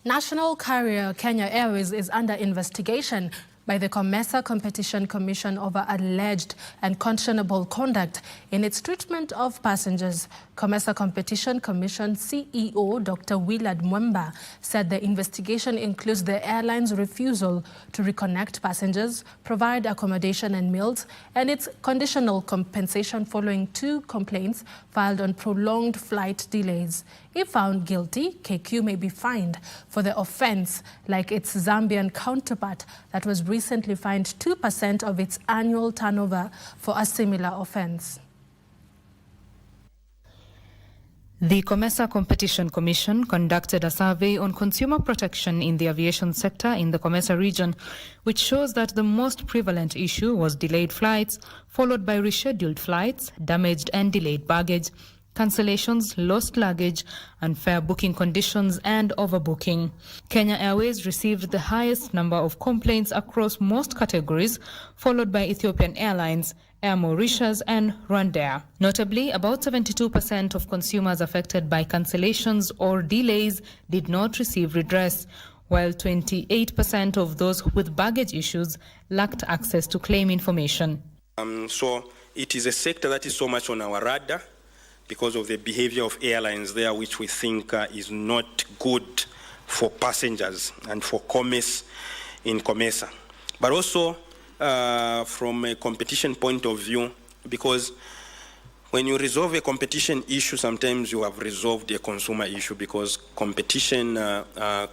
National carrier Kenya Airways is under investigation by the COMESA Competition Commission over alleged unconscionable conduct in its treatment of passengers. COMESA Competition Commission CEO Dr. Willard Mwemba said the investigation includes the airline's refusal to reconnect passengers, provide accommodation and meals, and its conditional compensation following 2 complaints filed on prolonged flight delays. If found guilty, KQ may be fined for the offense, like its Zambian counterpart that was recently fined 2% of its annual turnover for a similar offense. The COMESA Competition Commission conducted a survey on consumer protection in the aviation sector in the COMESA region, which shows that the most prevalent issue was delayed flights, followed by rescheduled flights, damaged and delayed baggage, cancellations, lost luggage, unfair booking conditions, and overbooking. Kenya Airways received the highest number of complaints across most categories, followed by Ethiopian Airlines, Air Mauritius, and Rwandair. Notably, about 72% of consumers affected by cancellations or delays did not receive redress, while 28% of those with baggage issues lacked access to claim information. So it is a sector that is so much on our radar, because of the behavior of airlines there, which we think is not good for passengers and for commerce in COMESA. But also from a competition point of view, because when you resolve a competition issue, sometimes you have resolved a consumer issue, because competition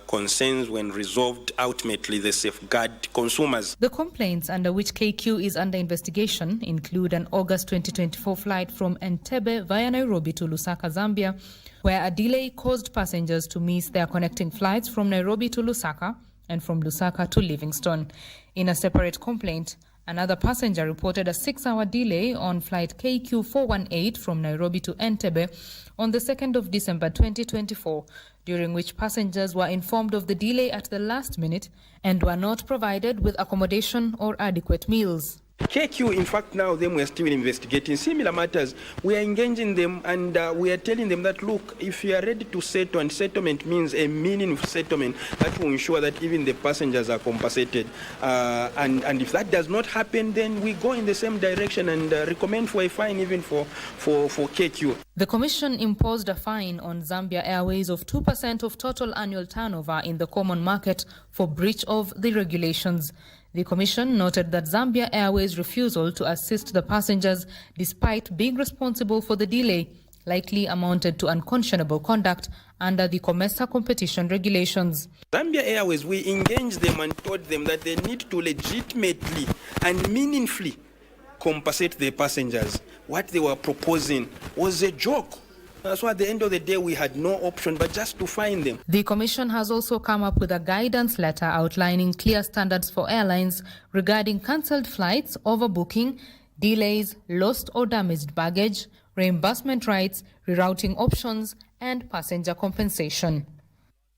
concerns, when resolved, ultimately they safeguard consumers. The complaints under which KQ is under investigation include an August 2024 flight from Entebbe via Nairobi to Lusaka, Zambia, where a delay caused passengers to miss their connecting flights from Nairobi to Lusaka and from Lusaka to Livingstone. In a separate complaint, another passenger reported a 6-hour delay on flight KQ418 from Nairobi to Entebbe on the 2nd of December 2024, during which passengers were informed of the delay at the last minute and were not provided with accommodation or adequate meals. KQ, in fact, now them we are still investigating similar matters. We are engaging them, and we are telling them that, look, if you are ready to settle, and settlement means a meaningful settlement that will ensure that even the passengers are compensated. And if that does not happen, then we go in the same direction and recommend for a fine even for KQ. The Commission imposed a fine on Zambia Airways of 2% of total annual turnover in the common market for breach of the regulations. The Commission noted that Zambia Airways' refusal to assist the passengers, despite being responsible for the delay, likely amounted to unconscionable conduct under the COMESA competition regulations. Zambia Airways, we engaged them and told them that they need to legitimately and meaningfully compensate their passengers. What they were proposing was a joke. So at the end of the day, we had no option but just to fine them. The Commission has also come up with a guidance letter outlining clear standards for airlines regarding cancelled flights, overbooking, delays, lost or damaged baggage, reimbursement rights, rerouting options, and passenger compensation.